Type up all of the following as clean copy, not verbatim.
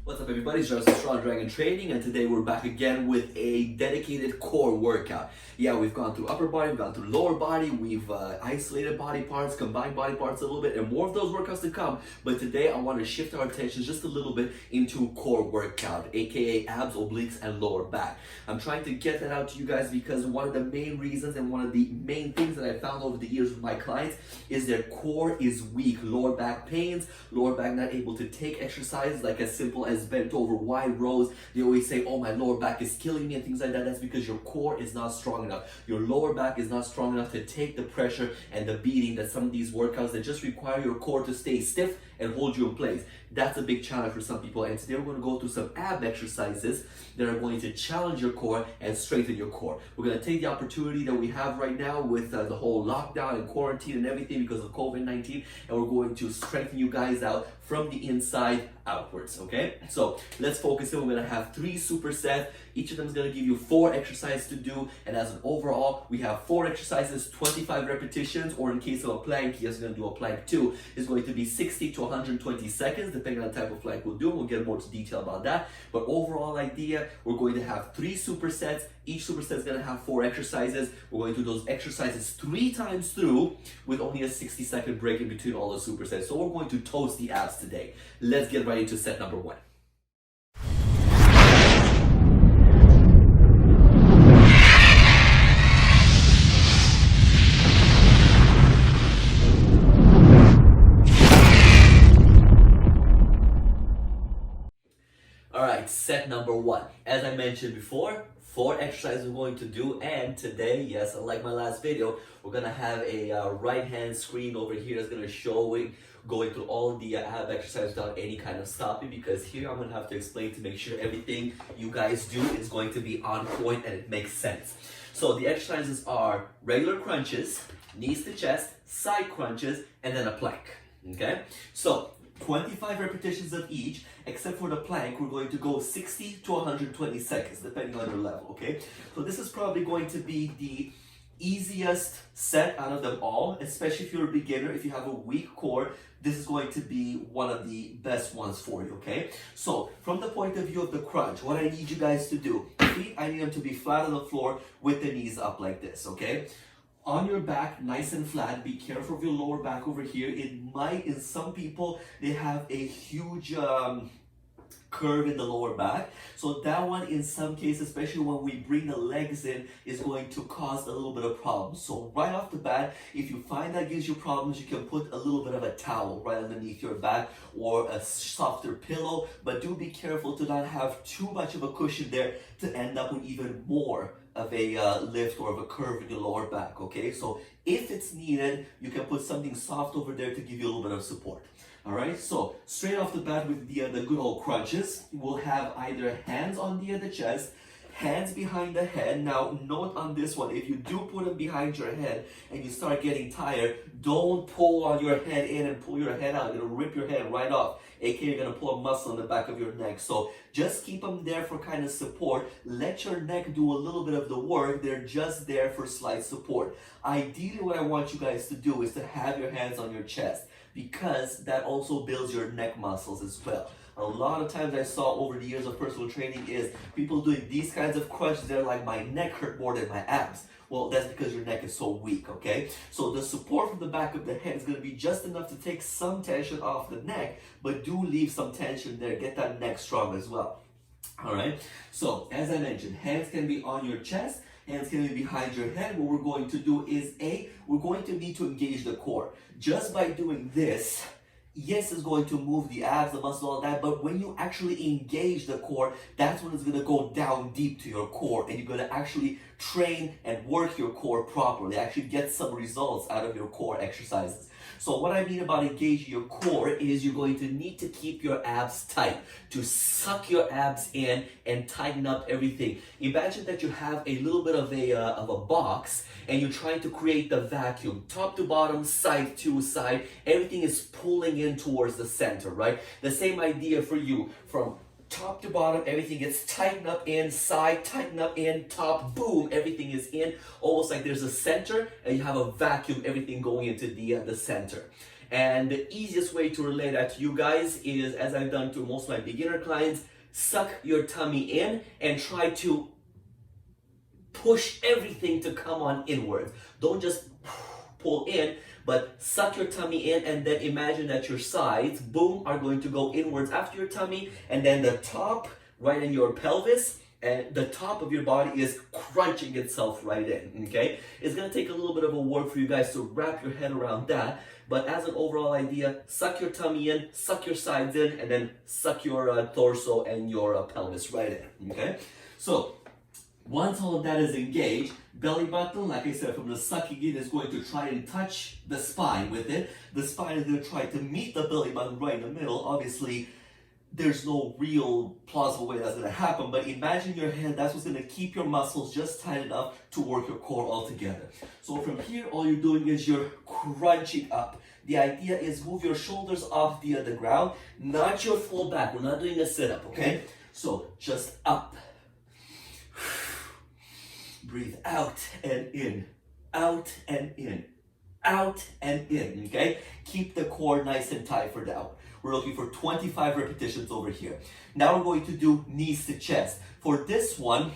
What's up everybody, it's Jonathan Strong Dragon Training, and today we're back again with a dedicated core workout. Yeah, we've gone through upper body, we've gone through lower body, we've isolated body parts, combined body parts a little bit, and more of those workouts to come. But today I want to shift our attention just a little bit into core workout, aka abs, obliques, and lower back. I'm trying to get that out to you guys because one of the main reasons and one of the main things that I found over the years with my clients is their core is weak. Lower back pains, lower back not able to take exercises like as simple as bent over wide rows. They always say, oh, my lower back is killing me and things like that. That's because your core is not strong enough. Your lower back is not strong enough to take the pressure and the beating that some of these workouts that just require your core to stay stiff and hold you in place. That's a big challenge for some people, and today we're going to go through some ab exercises that are going to challenge your core and strengthen your core. We're going to take the opportunity that we have right now with the whole lockdown and quarantine and everything because of COVID-19, and we're going to strengthen you guys out from the inside outwards, okay? So let's focus in. We're going to have 3 supersets. Each of them is going to give you 4 exercises to do, and as an overall, we have 4 exercises, 25 repetitions, or in case of a plank, yes, we're going to do a plank too. It's going to be 60 to 120 seconds, depending on the type of plank we'll do. We'll get more into detail about that. But overall idea, we're going to have 3 supersets. Each superset is going to have 4 exercises. We're going to do those exercises 3 times through with only a 60-second break in between all the supersets. So we're going to toast the abs today. Let's get right into set number 1. Alright, set number 1. As I mentioned before, 4 exercises we're going to do, and today, yes, unlike my last video, we're going to have a right hand screen over here that's going to show it, going through all the ab exercises without any kind of stopping, because here I'm going to have to explain to make sure everything you guys do is going to be on point and it makes sense. So the exercises are regular crunches, knees to chest, side crunches, and then a plank. Okay? So 25 repetitions of each, except for the plank, we're going to go 60 to 120 seconds, depending on your level, okay? So this is probably going to be the easiest set out of them all, especially if you're a beginner. If you have a weak core, this is going to be one of the best ones for you, okay? So from the point of view of the crunch, what I need you guys to do, feet, I need them to be flat on the floor with the knees up like this, okay? On your back, nice and flat. Be careful of your lower back over here. It might, in some people, they have a huge curve in the lower back. So that one, in some cases, especially when we bring the legs in, is going to cause a little bit of problems. So right off the bat, if you find that gives you problems, you can put a little bit of a towel right underneath your back or a softer pillow. But do be careful to not have too much of a cushion there to end up with even more of a lift or of a curve in your lower back, okay? So if it's needed, you can put something soft over there to give you a little bit of support. All right, so straight off the bat with the good old crunches, we'll have either hands on the chest, hands behind the head. Now, note on this one, if you do put them behind your head and you start getting tired, don't pull on your head in and pull your head out. It'll rip your head right off. aka you're going to pull a muscle in the back of your neck. So just keep them there for kind of support. Let your neck do a little bit of the work. They're just there for slight support. Ideally, what I want you guys to do is to have your hands on your chest, because that also builds your neck muscles as well. A lot of times I saw over the years of personal training is people doing these kinds of crunches. They're like, my neck hurt more than my abs. Well, that's because your neck is so weak, okay? So the support from the back of the head is going to be just enough to take some tension off the neck, but do leave some tension there. Get that neck strong as well. All right? So as I mentioned, hands can be on your chest. Hands can be behind your head. What we're going to do is, we're going to need to engage the core. Just by doing this, yes, it's going to move the abs, the muscle, all that, but when you actually engage the core, that's when it's going to go down deep to your core, and you're going to actually train and work your core properly, actually get some results out of your core exercises. So what I mean about engaging your core is you're going to need to keep your abs tight, to suck your abs in and tighten up everything. Imagine that you have a little bit of a box and you're trying to create the vacuum. Top to bottom, side to side, everything is pulling in towards the center, right? The same idea for you. From top to bottom, everything gets tightened up in, side, tighten up in, top, boom, everything is in. Almost like there's a center and you have a vacuum, everything going into the center. And the easiest way to relate that to you guys is, as I've done to most of my beginner clients, suck your tummy in and try to push everything to come on inwards. Don't just pull in, but suck your tummy in, and then imagine that your sides, boom, are going to go inwards after your tummy, and then the top, right in your pelvis, and the top of your body is crunching itself right in, okay? It's gonna take a little bit of a work for you guys to wrap your head around that, but as an overall idea, suck your tummy in, suck your sides in, and then suck your torso and your pelvis right in, okay? So, once all of that is engaged, belly button, like I said, from the sucking in, is going to try and touch the spine with it. The spine is going to try to meet the belly button right in the middle. Obviously, there's no real plausible way that's going to happen, but imagine your head, that's what's going to keep your muscles just tight enough to work your core all together. So from here, all you're doing is you're crunching up. The idea is move your shoulders off the ground, not your full back. We're not doing a sit-up, okay? So just up. Breathe out and in, out and in, out and in, okay? Keep the core nice and tight for that one. We're looking for 25 repetitions over here. Now we're going to do knees to chest. For this one,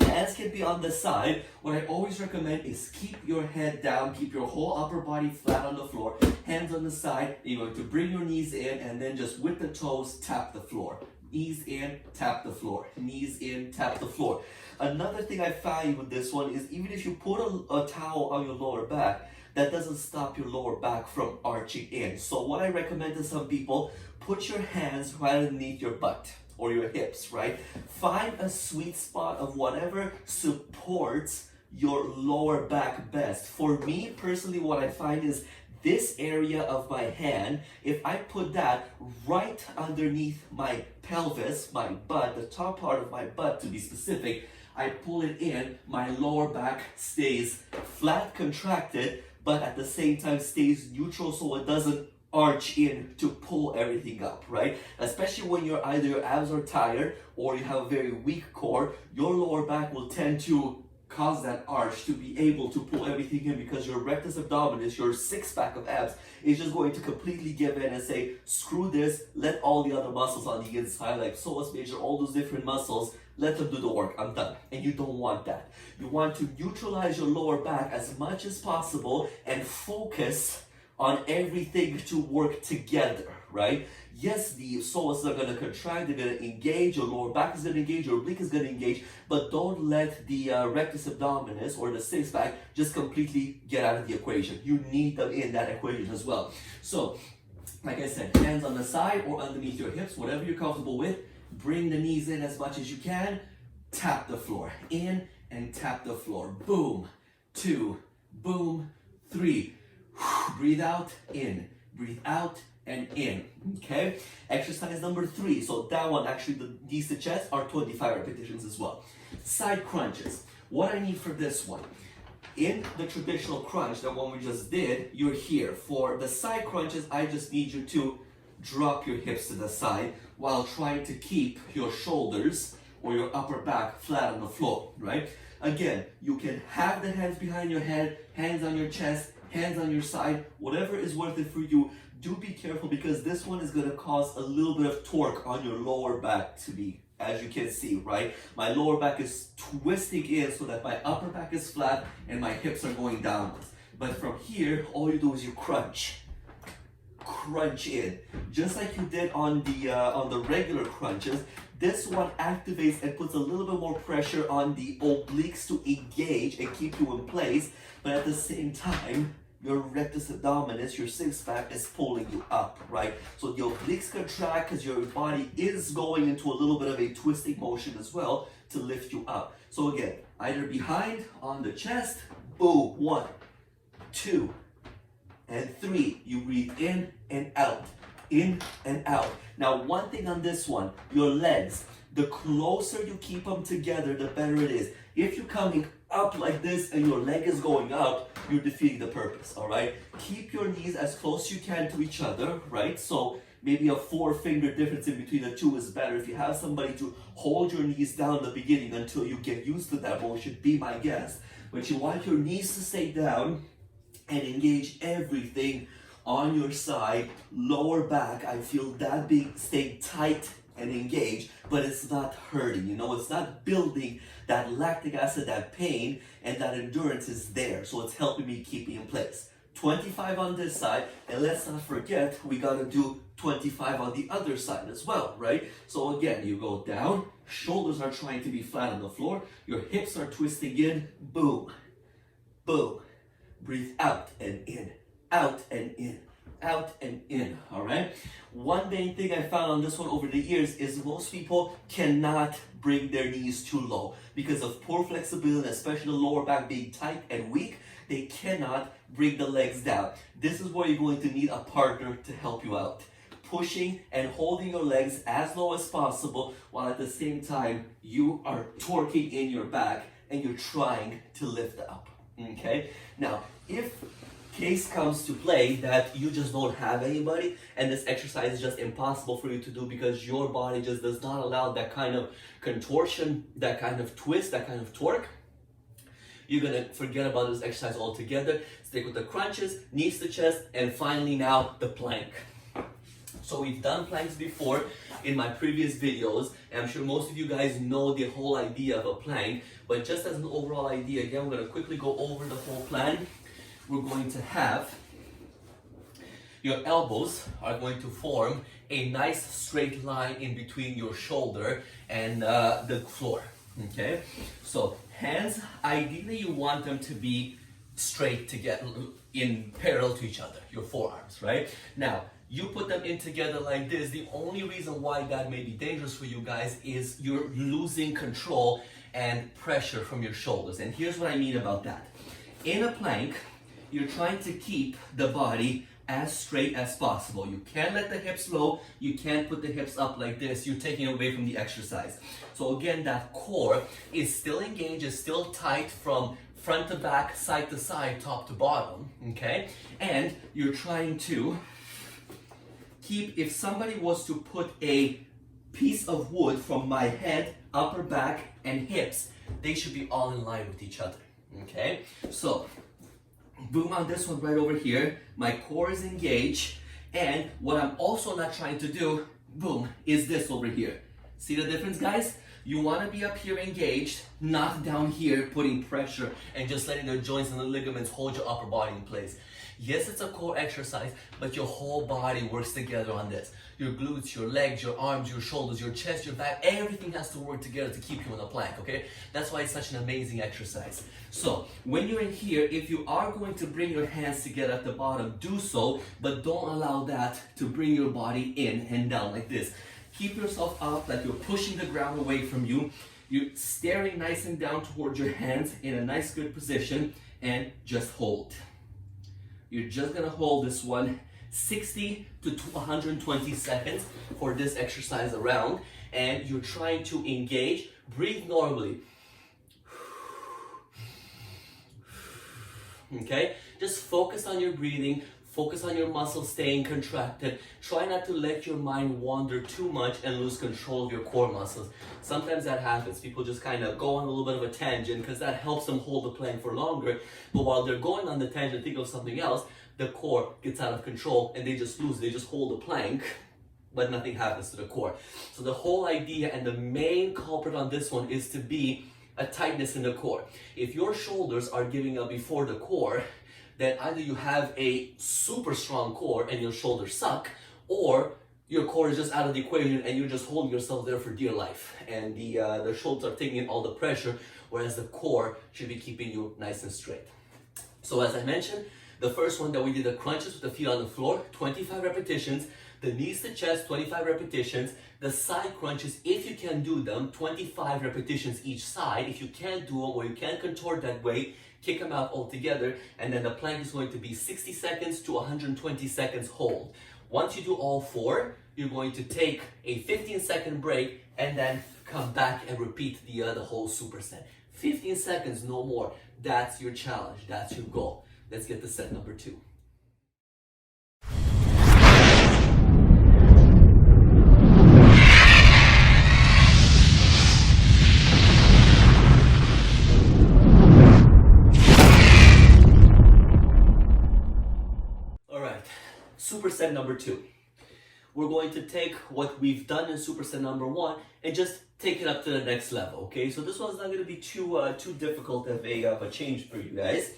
hands can be on the side. What I always recommend is keep your head down, keep your whole upper body flat on the floor, hands on the side. You're going to bring your knees in and then just with the toes, tap the floor. Knees in, tap the floor. Knees in, tap the floor. Another thing I find with this one is even if you put a towel on your lower back, that doesn't stop your lower back from arching in. So what I recommend to some people, put your hands right underneath your butt or your hips, right? Find a sweet spot of whatever supports your lower back best. For me personally, what I find is this area of my hand, if I put that right underneath my pelvis, my butt, the top part of my butt to be specific, I pull it in, my lower back stays flat, contracted, but at the same time stays neutral so it doesn't arch in to pull everything up, right? Especially when you're either your abs are tired or you have a very weak core, your lower back will tend to cause that arch to be able to pull everything in because your rectus abdominis, your six-pack of abs, is just going to completely give in and say, screw this, let all the other muscles on the inside, like psoas major, all those different muscles, let them do the work, I'm done. And you don't want that. You want to neutralize your lower back as much as possible and focus on everything to work together, right? Yes, the psoas are going to contract, they're going to engage, your lower back is going to engage, your oblique is going to engage, but don't let the rectus abdominis or the six-pack just completely get out of the equation. You need them in that equation as well. So, like I said, hands on the side or underneath your hips, whatever you're comfortable with. Bring the knees in as much as you can. Tap the floor. In and tap the floor. Boom. 2. Boom. 3. Breathe out. In. Breathe out and in. Okay? Exercise number 3. So that one, actually, the knees to chest are 25 repetitions as well. Side crunches. What I need for this one. In the traditional crunch, the one we just did, you're here. For the side crunches, I just need you to drop your hips to the side while trying to keep your shoulders or your upper back flat on the floor, right? Again, you can have the hands behind your head, hands on your chest, hands on your side, whatever is worth it for you. Do be careful because this one is going to cause a little bit of torque on your lower back to be, as you can see, right? My lower back is twisting in so that my upper back is flat and my hips are going downwards. But from here, all you do is you crunch in, just like you did on the regular crunches. This one activates and puts a little bit more pressure on the obliques to engage and keep you in place, but at the same time, your rectus abdominis, your six-pack, is pulling you up, right? So the obliques contract because your body is going into a little bit of a twisting motion as well to lift you up. So again, either behind on the chest, boom, 1, 2, and 3. You breathe in and out, in and out. Now, one thing on this one, your legs, the closer you keep them together, the better it is. If you're coming up like this and your leg is going up, you're defeating the purpose, all right? Keep your knees as close as you can to each other, right? So maybe a 4-finger difference in between the two is better. If you have somebody to hold your knees down in the beginning until you get used to that motion, be my guest. But you want your knees to stay down and engage everything on your side, lower back, I feel that being staying tight and engaged, but it's not hurting, you know, it's not building that lactic acid, that pain, and that endurance is there. So it's helping me keep me in place. 25 on this side, and let's not forget, we gotta do 25 on the other side as well, right? So again, you go down, shoulders are trying to be flat on the floor, your hips are twisting in, boom, boom. Breathe out and in, out and in, out and in, all right? One main thing I found on this one over the years is most people cannot bring their knees too low because of poor flexibility, especially the lower back being tight and weak. They cannot bring the legs down. This is where you're going to need a partner to help you out. Pushing and holding your legs as low as possible while at the same time you are torquing in your back and you're trying to lift up, okay? Now, if case comes to play that you just don't have anybody and this exercise is just impossible for you to do because your body just does not allow that kind of contortion, that kind of twist, that kind of torque, you're gonna forget about this exercise altogether. Stick with the crunches, knees to chest, and finally now the plank. So we've done planks before in my previous videos, and I'm sure most of you guys know the whole idea of a plank, but just as an overall idea, again, we're gonna quickly go over the whole plan. We're going to have your elbows are going to form a nice straight line in between your shoulder and the floor, okay? So hands, ideally you want them to be straight together, in parallel to each other, your forearms, right? Now, you put them in together like this. The only reason why that may be dangerous for you guys is you're losing control and pressure from your shoulders. And here's what I mean about that. In a plank, you're trying to keep the body as straight as possible. You can't let the hips low. You can't put the hips up like this. You're taking away from the exercise. So again, that core is still engaged, is still tight from front to back, side to side, top to bottom, okay? And you're trying to keep, if somebody was to put a piece of wood from my head, upper back, and hips, they should be all in line with each other, okay? So, boom on this one right over here, my core is engaged, and what I'm also not trying to do, boom, is this over here. See the difference, guys? You want to be up here engaged, not down here putting pressure and just letting the joints and the ligaments hold your upper body in place. Yes, it's a core exercise, but your whole body works together on this. Your glutes, your legs, your arms, your shoulders, your chest, your back, everything has to work together to keep you in a plank, okay? That's why it's such an amazing exercise. So, when you're in here, if you are going to bring your hands together at the bottom, do so, but don't allow that to bring your body in and down like this. Keep yourself up like you're pushing the ground away from you. You're staring nice and down towards your hands in a nice good position and just hold. You're just gonna hold this one 60 to 120 seconds for this exercise around, and you're trying to engage, breathe normally. Okay, just focus on your breathing. Focus on your muscles staying contracted. Try not to let your mind wander too much and lose control of your core muscles. Sometimes that happens. People just kind of go on a little bit of a tangent because that helps them hold the plank for longer. But while they're going on the tangent, think of something else, the core gets out of control and they just lose. They just hold the plank, but nothing happens to the core. So the whole idea and the main culprit on this one is to be a tightness in the core. If your shoulders are giving up before the core, then either you have a super strong core and your shoulders suck, or your core is just out of the equation and you're just holding yourself there for dear life. And the shoulders are taking in all the pressure, whereas the core should be keeping you nice and straight. So as I mentioned, the first one that we did the crunches with the feet on the floor, 25 repetitions. The knees to chest, 25 repetitions. The side crunches, if you can do them, 25 repetitions each side. If you can't do them or you can't contort that way, kick them out altogether. And then the plank is going to be 60 seconds to 120 seconds hold. Once you do all four, you're going to take a 15-second break and then come back and repeat the whole superset. 15 seconds, no more. That's your challenge. That's your goal. Let's get to set number 2. superset number 2. We're going to take what we've done in superset number 1 and just take it up to the next level, okay? So this one's not going to be too difficult of a change for you guys.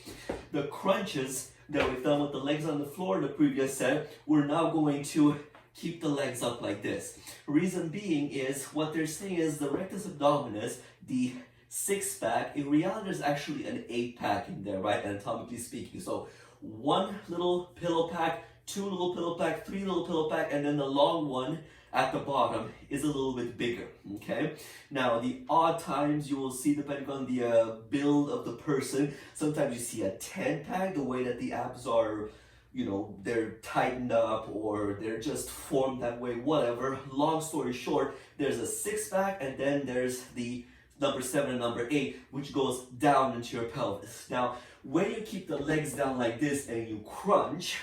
The crunches that we've done with the legs on the floor in the previous set, we're now going to keep the legs up like this. Reason being is, what they're saying is the rectus abdominis, the 6-pack, in reality there's actually an 8-pack in there, right, anatomically speaking. So 1 little pillow pack, 2 little pillow pack, 3 little pillow pack, and then the long one at the bottom is a little bit bigger, okay? Now, the odd times you will see, depending on the build of the person, sometimes you see a 10-pack, the way that the abs are, you know, they're tightened up or they're just formed that way, whatever. Long story short, there's a 6-pack, and then there's the number 7 and number 8, which goes down into your pelvis. Now, when you keep the legs down like this and you crunch,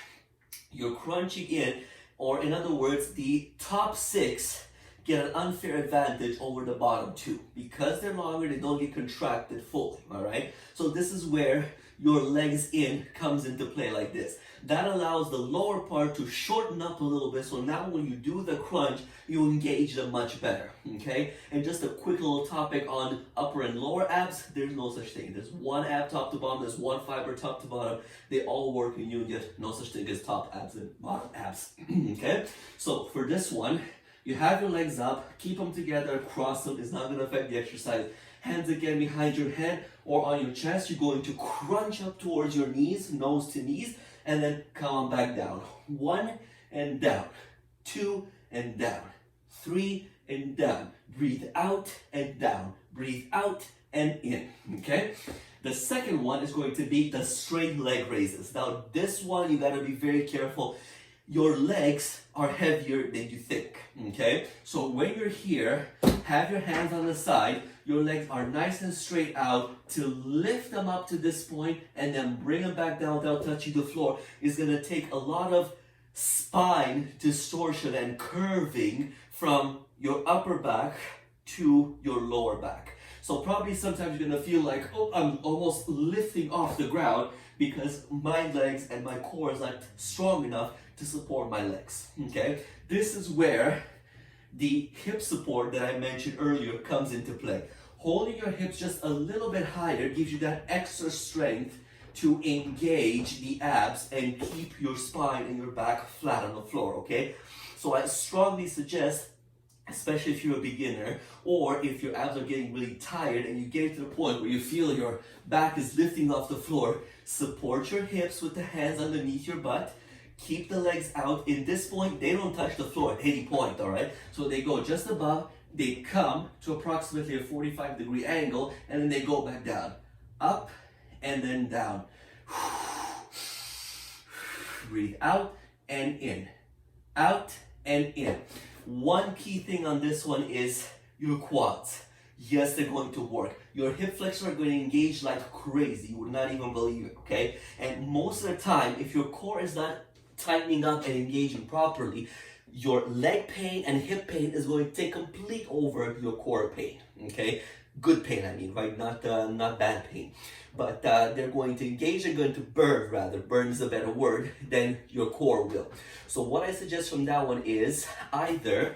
you're crunching in, or in other words, the top 6 get an unfair advantage over the bottom 2. Because they're longer, they don't get contracted fully, all right? So this is where your legs in comes into play like this. That allows the lower part to shorten up a little bit, so now when you do the crunch, you engage them much better, okay? And just a quick little topic on upper and lower abs, there's no such thing. There's 1 ab top to bottom, there's 1 fiber top to bottom. They all work in union, no such thing as top abs and bottom abs, okay? So for this one, you have your legs up, keep them together, cross them, it's not gonna affect the exercise. Hands again behind your head or on your chest, you're going to crunch up towards your knees, nose to knees, and then come on back down. 1 and down, 2 and down, 3 and down. Breathe out and down, breathe out and in, okay? The second one is going to be the straight leg raises. Now this one, you gotta be very careful. Your legs are heavier than you think, okay? So when you're here, have your hands on the side, your legs are nice and straight out. To lift them up to this point and then bring them back down without touching the floor is gonna take a lot of spine distortion and curving from your upper back to your lower back. So probably sometimes you're gonna feel like, oh, I'm almost lifting off the ground because my legs and my core is not strong enough to support my legs, okay? This is where the hip support that I mentioned earlier comes into play. Holding your hips just a little bit higher gives you that extra strength to engage the abs and keep your spine and your back flat on the floor, okay? So I strongly suggest, especially if you're a beginner or if your abs are getting really tired and you get to the point where you feel your back is lifting off the floor, support your hips with the hands underneath your butt. Keep the legs out. In this point, they don't touch the floor at any point, all right? So they go just above, they come to approximately a 45-degree angle, and then they go back down. Up, and then down. Breathe out and in. Out and in. One key thing on this one is your quads. Yes, they're going to work. Your hip flexors are going to engage like crazy. You would not even believe it, okay? And most of the time, if your core is not tightening up and engaging properly, your leg pain and hip pain is going to take complete over your core pain, okay? Good pain, I mean, right? Not bad pain. But they're going to engage, they're going to burn rather, burn is a better word, than your core will. So what I suggest from that one is either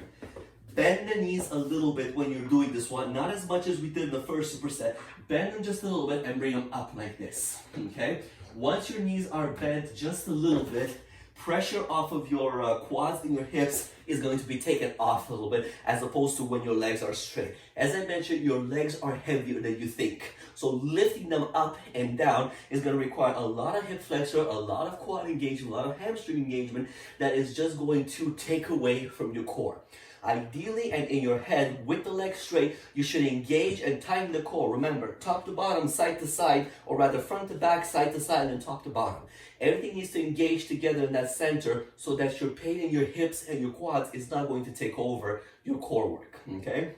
bend the knees a little bit when you're doing this one, not as much as we did in the first superset, bend them just a little bit and bring them up like this, okay? Once your knees are bent just a little bit, pressure off of your quads and your hips is going to be taken off a little bit as opposed to when your legs are straight. As I mentioned, your legs are heavier than you think. So lifting them up and down is going to require a lot of hip flexor, a lot of quad engagement, a lot of hamstring engagement that is just going to take away from your core. Ideally, and in your head, with the legs straight, you should engage and tighten the core. Remember, top to bottom, side to side, or rather front to back, side to side, and top to bottom. Everything needs to engage together in that center so that your pain in your hips and your quads is not going to take over your core work, okay?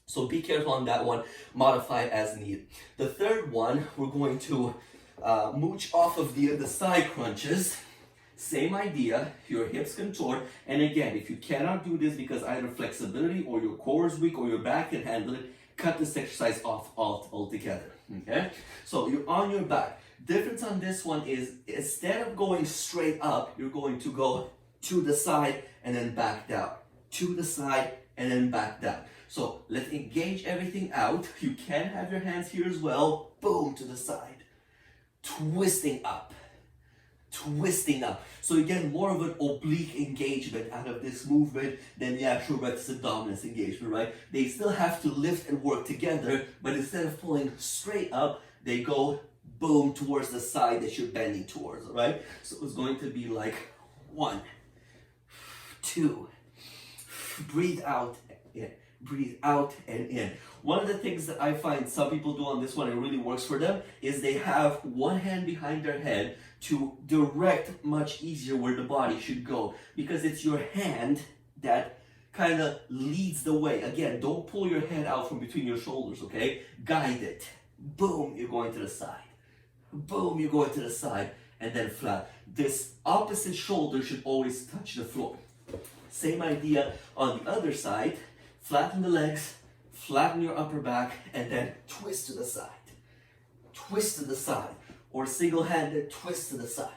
So be careful on that one, modify as needed. The third one, we're going to mooch off of the side crunches. Same idea, your hips contort, and again, if you cannot do this because either flexibility or your core is weak or your back can handle it, cut this exercise off altogether, okay? So you're on your back. Difference on this one is instead of going straight up, you're going to go to the side, and then back down, to the side, and then back down. So let's engage everything out. You can have your hands here as well. Boom, to the side. Twisting up. Twisting up. So you get more of an oblique engagement out of this movement than the actual rectus abdominis engagement, right? They still have to lift and work together, but instead of pulling straight up, they go boom towards the side that you're bending towards, all right? So it's going to be like 1, 2, breathe out, in, breathe out and in. One of the things that I find some people do on this one, it really works for them, is they have one hand behind their head to direct much easier where the body should go, because it's your hand that kind of leads the way. Again, don't pull your head out from between your shoulders, okay? Guide it. Boom, you're going to the side. Boom, you're going to the side, and then flat. This opposite shoulder should always touch the floor. Same idea on the other side. Flatten the legs, flatten your upper back, and then twist to the side. Twist to the side. Or single-handed twist to the side.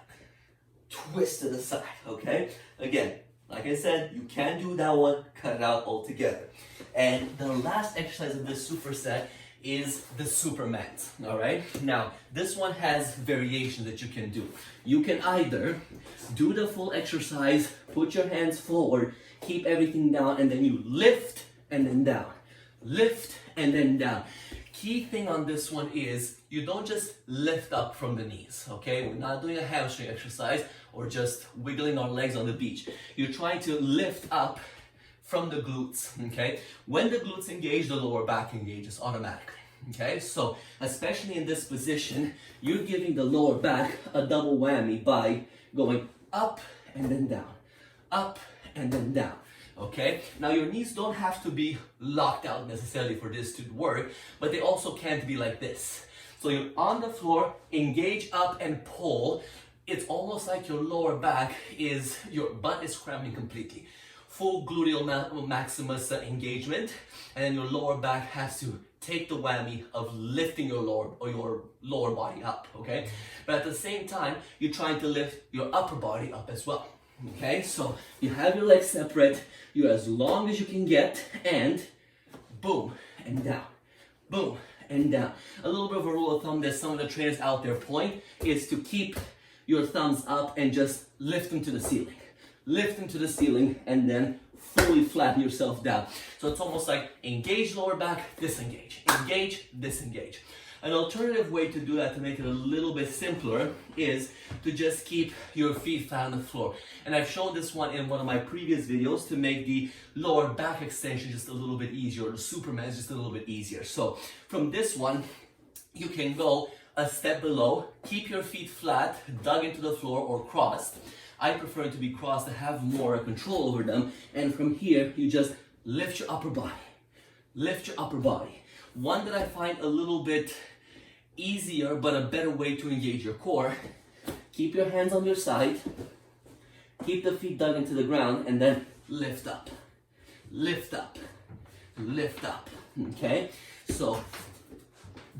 Twist to the side, okay? Again, like I said, you can do that one, cut it out altogether. And the last exercise of this superset is the Supermans, all right? Now, this one has variations that you can do. You can either do the full exercise, put your hands forward, keep everything down, and then you lift and then down. Lift and then down. Key thing on this one is you don't just lift up from the knees, okay? We're not doing a hamstring exercise or just wiggling our legs on the beach. You're trying to lift up from the glutes, okay? When the glutes engage, the lower back engages automatically, okay? So, especially in this position, you're giving the lower back a double whammy by going up and then down, up and then down, okay? Now, your knees don't have to be locked out necessarily for this to work, but they also can't be like this. So you're on the floor, engage up and pull. It's almost like your lower back is, your butt is cramping completely. Full gluteal maximus engagement, and then your lower back has to take the whammy of lifting your lower body up, okay? But at the same time, you're trying to lift your upper body up as well, okay? So you have your legs separate, you're as long as you can get, and boom, and down, boom, and down. A little bit of a rule of thumb that some of the trainers out there point is to keep your thumbs up and just lift them to the ceiling. Lift them to the ceiling and then fully flatten yourself down. So it's almost like engage lower back, disengage. Engage, disengage. An alternative way to do that to make it a little bit simpler is to just keep your feet flat on the floor. And I've shown this one in one of my previous videos to make the lower back extension just a little bit easier, or the Superman is just a little bit easier. So from this one, you can go a step below, keep your feet flat, dug into the floor or crossed. I prefer it to be crossed to have more control over them. And from here, you just lift your upper body. Lift your upper body. One that I find a little bit easier, but a better way to engage your core. Keep your hands on your side. Keep the feet dug into the ground and then lift up. Lift up. Lift up. Okay? So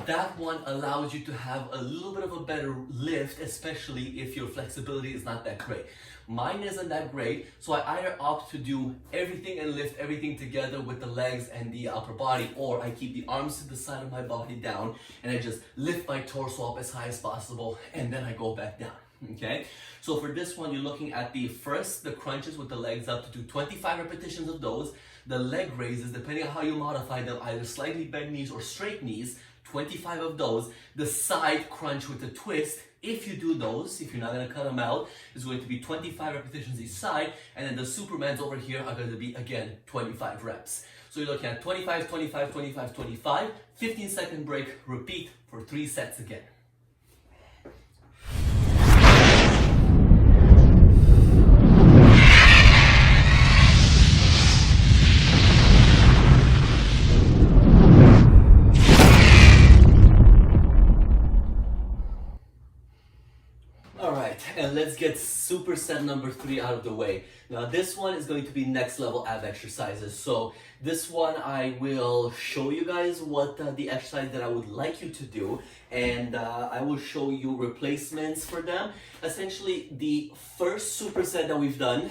that one allows you to have a little bit of a better lift, especially if your flexibility is not that great. Mine isn't that great, so I either opt to do everything and lift everything together with the legs and the upper body, or I keep the arms to the side of my body down and I just lift my torso up as high as possible and then I go back down. Okay, so for this one, you're looking at the crunches with the legs up, to do 25 repetitions of those. The leg raises, depending on how you modify them, either slightly bent knees or straight knees, 25 of those. The side crunch with the twist, if you do those, if you're not going to cut them out, is going to be 25 repetitions each side, and then the Supermans over here are going to be, again, 25 reps. So you're looking at 25, 25, 25, 25, 15-second break, repeat for 3 sets again. And let's get superset number 3 out of the way. Now this one is going to be next level ab exercises. So this one I will show you guys what the exercise that I would like you to do, and I will show you replacements for them. Essentially, the first superset that we've done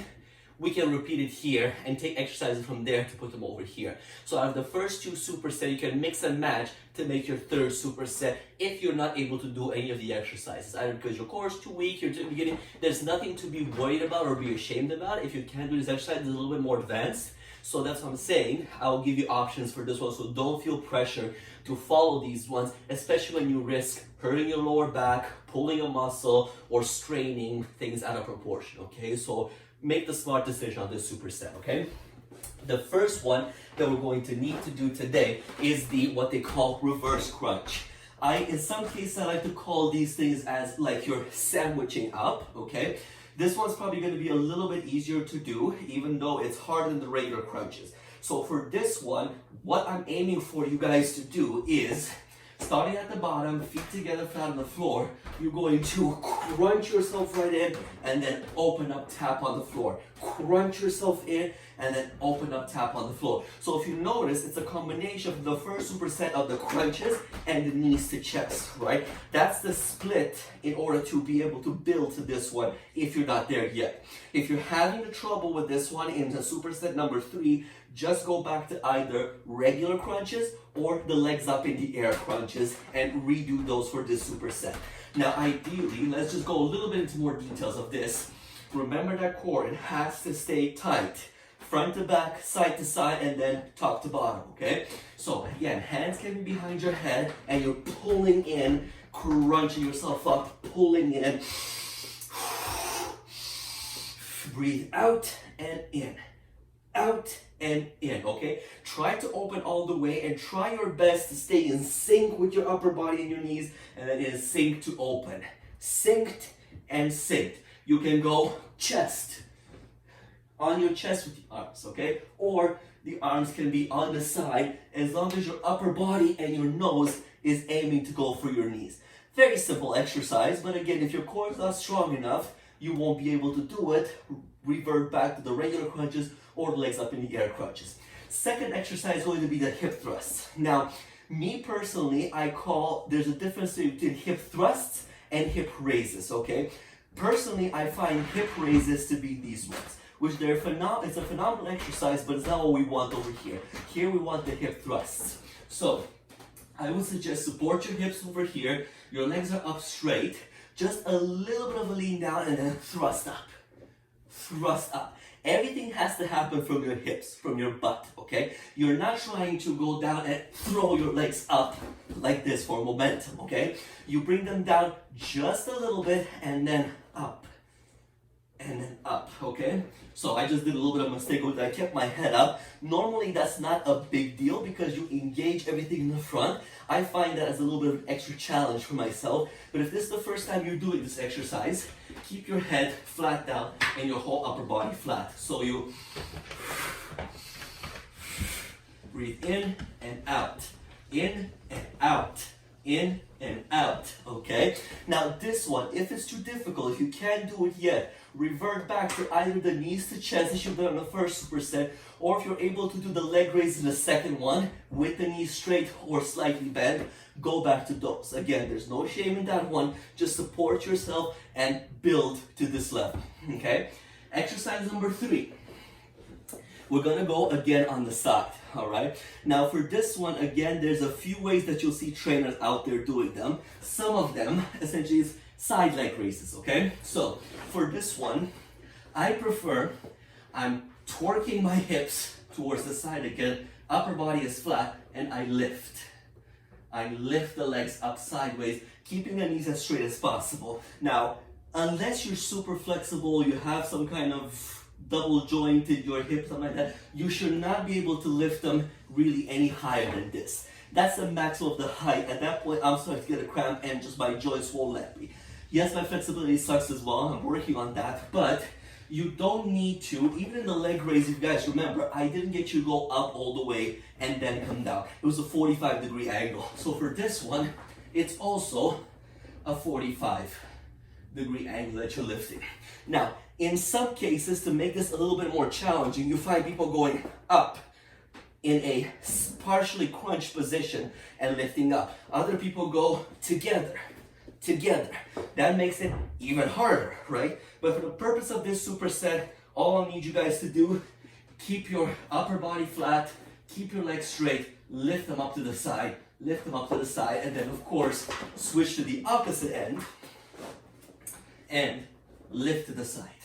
we can repeat it here and take exercises from there to put them over here. So out of the first 2 supersets, you can mix and match to make your 3rd superset if you're not able to do any of the exercises. Either because your core is too weak, you're just beginning, there's nothing to be worried about or be ashamed about. If you can't do this exercise, it's a little bit more advanced. So that's what I'm saying. I'll give you options for this one, so don't feel pressure to follow these ones, especially when you risk hurting your lower back, pulling a muscle, or straining things out of proportion, okay? So make the smart decision on this superset, okay? The first one that we're going to need to do today is the what they call reverse crunch. In some cases, I like to call these things as like you're sandwiching up, okay? This one's probably going to be a little bit easier to do, even though it's harder than the regular crunches. So for this one, what I'm aiming for you guys to do is, starting at the bottom, feet together flat on the floor, you're going to crunch yourself right in and then open up, tap on the floor. Crunch yourself in and then open up, tap on the floor. So if you notice, it's a combination of the first superset of the crunches and the knees to chest, right? That's the split in order to be able to build to this one if you're not there yet. If you're having the trouble with this one in the superset number 3, just go back to either regular crunches or the legs up in the air crunches and redo those for this superset. Now ideally, let's just go a little bit into more details of this. Remember that core, it has to stay tight. Front to back, side to side, and then top to bottom, okay? So again, hands can be behind your head and you're pulling in, crunching yourself up, pulling in. Breathe out and in. Out and in, okay? Try to open all the way and try your best to stay in sync with your upper body and your knees, and then in sync to open. Synced and synced. You can go chest, on your chest with the arms, okay? Or the arms can be on the side as long as your upper body and your nose is aiming to go for your knees. Very simple exercise, but again, if your core is not strong enough, you won't be able to do it. Revert back to the regular crunches or the legs up in the air crunches. Second exercise is going to be the hip thrusts. Now, me personally, there's a difference between hip thrusts and hip raises, okay? Personally, I find hip raises to be these ones, which it's a phenomenal exercise, but it's not what we want over here. Here we want the hip thrusts. So, I would suggest support your hips over here, your legs are up straight, just a little bit of a lean down and then thrust up. Thrust up. Everything has to happen from your hips, from your butt, okay? You're not trying to go down and throw your legs up like this for momentum, okay? You bring them down just a little bit and then up. And then up, okay? So I just did a little bit of a mistake with that. I kept my head up. Normally that's not a big deal because you engage everything in the front. I find that as a little bit of an extra challenge for myself. But if this is the first time you're doing this exercise, keep your head flat down and your whole upper body flat. So you breathe in and out, in and out, in and out, okay? Now this one, if it's too difficult, if you can't do it yet, revert back to either the knees to chest as you've done on the first superset, or if you're able to do the leg raise in the second one with the knees straight or slightly bent, go back to those. Again, there's no shame in that one. Just support yourself and build to this level, okay? Exercise number 3. We're gonna go again on the side, all right? Now for this one, again, there's a few ways that you'll see trainers out there doing them. Some of them essentially is side leg raises, okay? So for this one, I'm twerking my hips towards the side again, upper body is flat, and I lift. I lift the legs up sideways, keeping the knees as straight as possible. Now, unless you're super flexible, you have some kind of double jointed your hips, something like that, you should not be able to lift them really any higher than this. That's the maximum of the height. At that point, I'm starting to get a cramp and just my joints won't let me. Yes, my flexibility sucks as well. I'm working on that, but you don't need to, even in the leg raise, if you guys remember, I didn't get you to go up all the way and then come down. It was a 45-degree angle. So for this one, it's also a 45-degree angle that you're lifting. Now, in some cases, to make this a little bit more challenging, you find people going up in a partially crunched position and lifting up. Other people go together. That makes it even harder, right? But for the purpose of this superset, All I need you guys to do, keep your upper body flat, keep your legs straight, lift them up to the side, lift them up to the side, and then of course, switch to the opposite end, and lift to the side,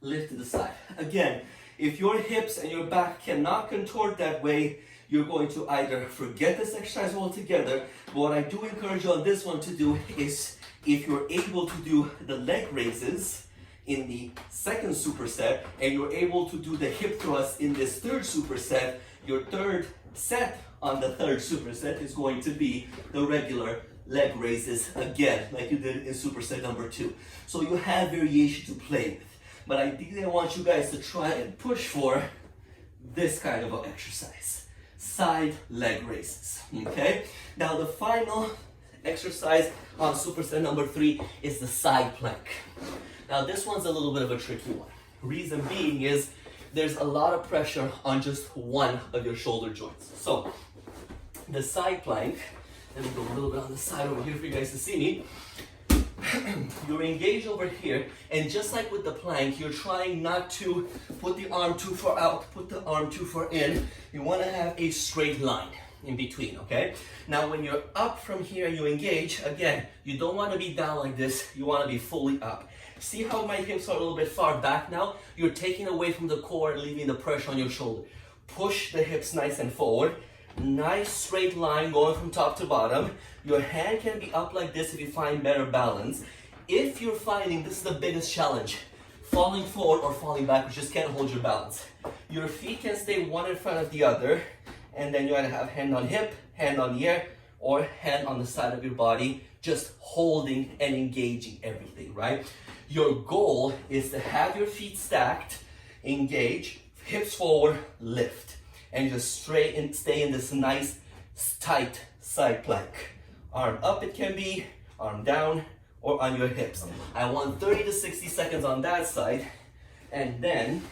lift to the side. Again, if your hips and your back cannot contort that way, you're going to either forget this exercise altogether, but what I do encourage you on this one to do is, if you're able to do the leg raises in the second superset, and you're able to do the hip thrust in this third superset, your third set on the third superset is going to be the regular leg raises again, like you did in superset number 2. So you have variation to play with. But ideally I want you guys to try and push for this kind of an exercise. Side leg raises, okay? Now the final exercise on superset number 3 is the side plank. Now this one's a little bit of a tricky one. Reason being is there's a lot of pressure on just one of your shoulder joints. So the side plank, let me go a little bit on the side over here for you guys to see me. You're engaged over here, and just like with the plank, you're trying not to put the arm too far out, put the arm too far in. You want to have a straight line in between, okay? Now when you're up from here and you engage, again, you don't want to be down like this, you want to be fully up. See how my hips are a little bit far back now? You're taking away from the core and leaving the pressure on your shoulder. Push the hips nice and forward. Nice straight line going from top to bottom. Your hand can be up like this if you find better balance. If you're finding this is the biggest challenge, falling forward or falling back, you just can't hold your balance. Your feet can stay one in front of the other, and then you either have hand on hip, hand on the air, or hand on the side of your body, just holding and engaging everything, right? Your goal is to have your feet stacked, engage, hips forward, lift, and just straight and stay in this nice, tight side plank. Arm up it can be, arm down, or on your hips. I want 30 to 60 seconds on that side, and then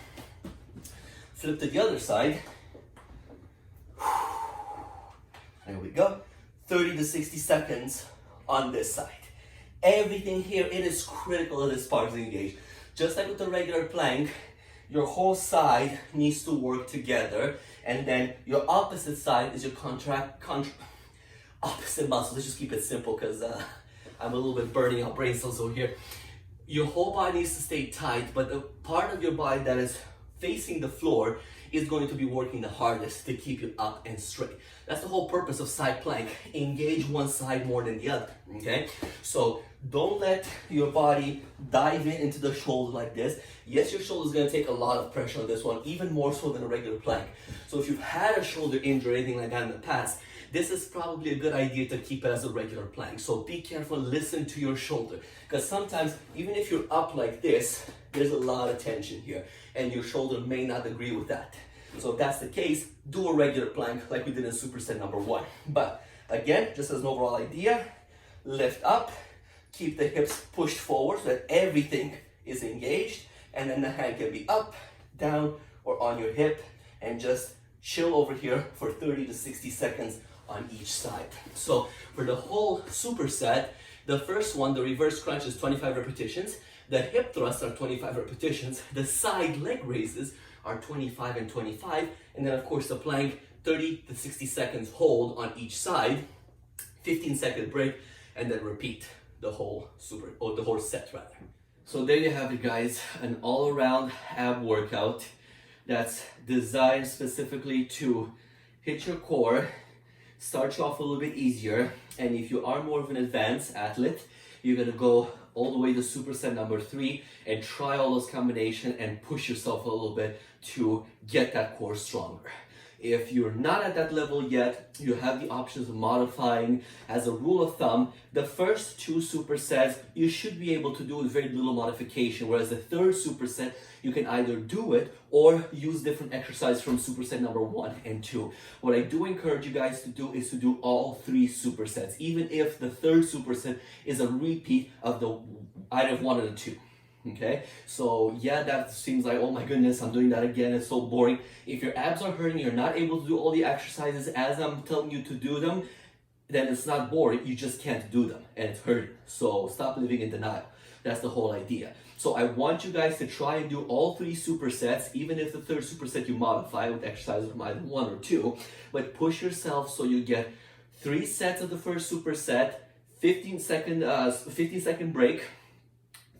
flip to the other side. There we go. 30 to 60 seconds on this side. Everything here, it is critical that this part is engaged. Just like with the regular plank, your whole side needs to work together, and then your opposite side is your opposite muscle. Let's just keep it simple because I'm a little bit burning out brain cells over here. Your whole body needs to stay tight, but the part of your body that is facing the floor is going to be working the hardest to keep you up and straight. That's the whole purpose of side plank. Engage one side more than the other, okay? So don't let your body dive into the shoulder like this. Yes, your shoulder is going to take a lot of pressure on this one, even more so than a regular plank. So if you've had a shoulder injury or anything like that in the past, this is probably a good idea to keep it as a regular plank. So be careful, listen to your shoulder. Because sometimes, even if you're up like this, there's a lot of tension here, and your shoulder may not agree with that. So if that's the case, do a regular plank like we did in superset number 1. But again, just as an overall idea, lift up, keep the hips pushed forward so that everything is engaged, and then the hand can be up, down, or on your hip, and just chill over here for 30 to 60 seconds on each side. So for the whole superset, the first one, the reverse crunch, is 25 repetitions. The hip thrusts are 25 repetitions. The side leg raises are 25 and 25. And then of course the plank, 30 to 60 seconds hold on each side, 15-second break, and then repeat the whole the whole set rather. So there you have it, guys, an all-around ab workout that's designed specifically to hit your core, start you off a little bit easier, and if you are more of an advanced athlete, you're gonna go all the way to superset number 3 and try all those combinations and push yourself a little bit to get that core stronger. If you're not at that level yet, you have the options of modifying. As a rule of thumb, the first 2 supersets you should be able to do with very little modification, whereas the third superset you can either do it or use different exercises from superset number 1 and 2. What I do encourage you guys to do is to do all 3 supersets, even if the third superset is a repeat of the either of 1 or the 2. Okay, so yeah, that seems like, oh my goodness, I'm doing that again, it's so boring. If your abs are hurting, you're not able to do all the exercises as I'm telling you to do them, then it's not boring, you just can't do them and it's hurting. So stop living in denial. That's the whole idea. So I want you guys to try and do all 3 supersets, even if the third superset you modify with exercises from either 1 or 2, but push yourself so you get 3 sets of the first superset, 15-second break,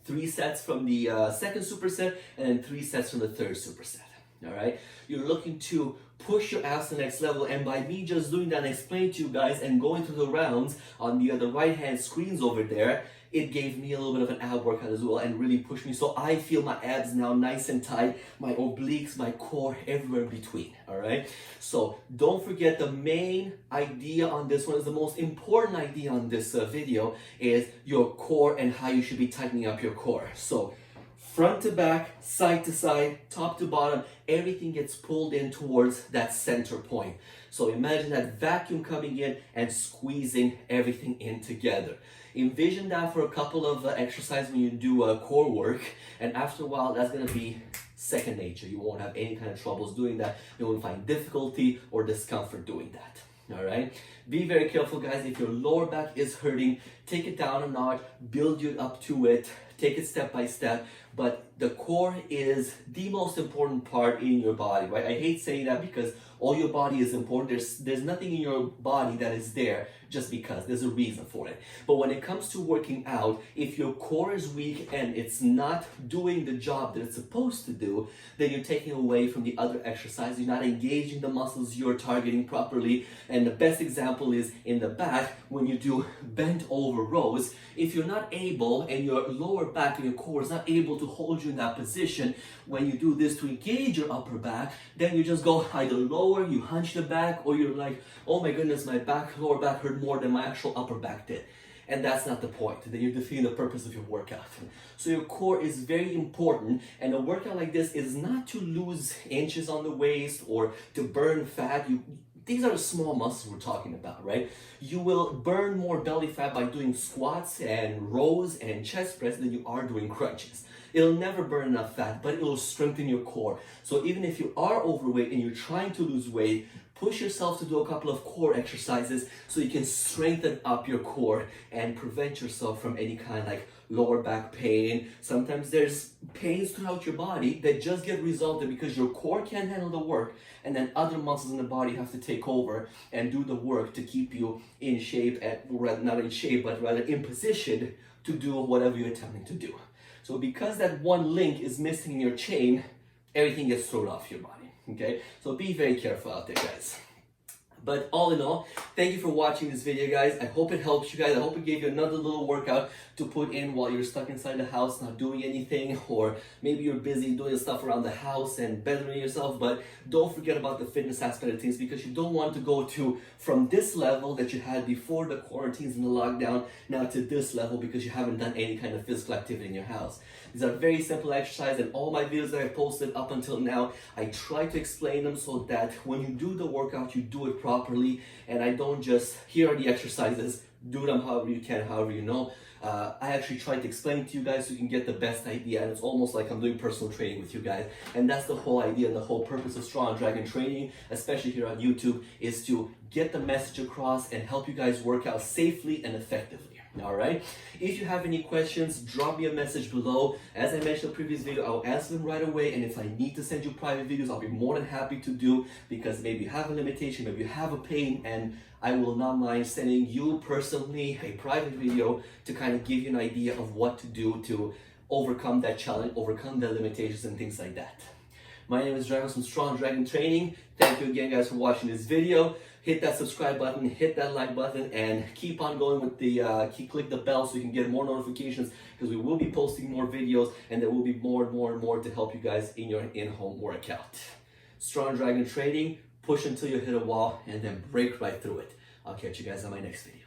3 sets from the second superset, and then 3 sets from the third superset. All right, you're looking to push your abs to the next level, and by me just doing that and explaining to you guys and going through the rounds on the right hand screens over there, it gave me a little bit of an ab workout as well and really pushed me. So I feel my abs now nice and tight, my obliques, my core, everywhere in between. All right. So don't forget, the main idea on this one is the most important idea on this video is your core and how you should be tightening up your core. So front to back, side to side, top to bottom, everything gets pulled in towards that center point. So imagine that vacuum coming in and squeezing everything in together. Envision that for a couple of exercises when you do core work, and after a while that's going to be second nature. You won't have any kind of troubles doing that. You won't find difficulty or discomfort doing that. All right, be very careful, guys. If your lower back is hurting, take it down a notch, build you up to it, take it step by step. But the core is the most important part in your body, right? I hate saying that because all your body is important. There's nothing in your body that is there just because. There's a reason for it. But when it comes to working out, if your core is weak and it's not doing the job that it's supposed to do, then you're taking away from the other exercise. You're not engaging the muscles you're targeting properly. And the best example is in the back when you do bent over rows. If you're not able, and your lower back and your core is not able to hold you in that position, when you do this to engage your upper back, then you just go either lower, you hunch the back, or you're like, oh my goodness, my lower back hurt more than my actual upper back did. And that's not the point. Then you're defeating the purpose of your workout. So your core is very important, and a workout like this is not to lose inches on the waist or to burn fat. These are the small muscles we're talking about, right? You will burn more belly fat by doing squats and rows and chest press than you are doing crunches. It'll never burn enough fat, but it will strengthen your core. So even if you are overweight and you're trying to lose weight, push yourself to do a couple of core exercises so you can strengthen up your core and prevent yourself from any kind of like lower back pain. Sometimes there's pains throughout your body that just get resolved because your core can't handle the work, and then other muscles in the body have to take over and do the work to keep you in shape, not in shape, but rather in position to do whatever you're attempting to do. So because that one link is missing in your chain, everything gets thrown off your body, okay? So be very careful out there, guys. But all in all, thank you for watching this video, guys. I hope it helps you guys. I hope it gave you another little workout to put in while you're stuck inside the house, not doing anything, or maybe you're busy doing stuff around the house and bettering yourself. But don't forget about the fitness aspect of things, because you don't want to go from this level that you had before the quarantines and the lockdown now to this level because you haven't done any kind of physical activity in your house. These are very simple exercises, and all my videos that I posted up until now, I try to explain them so that when you do the workout, you do it properly, and I don't just, here are the exercises, do them however you can, however you know. I actually try to explain to you guys so you can get the best idea, and it's almost like I'm doing personal training with you guys. And that's the whole idea and the whole purpose of Strong Dragon Training, especially here on YouTube, is to get the message across and help you guys work out safely and effectively. All right. If you have any questions, drop me a message below. As I mentioned in the previous video, I'll answer them right away. And if I need to send you private videos, I'll be more than happy to do, because maybe you have a limitation, maybe you have a pain, and I will not mind sending you personally a private video to kind of give you an idea of what to do to overcome that challenge, overcome the limitations and things like that. My name is Dragon from Strong Dragon Training. Thank you again, guys, for watching this video. Hit that subscribe button, hit that like button, and keep on going with the, click the bell so you can get more notifications, because we will be posting more videos, and there will be more and more and more to help you guys in your in-home workout. Strong Dragon Training, push until you hit a wall, and then break right through it. I'll catch you guys on my next video.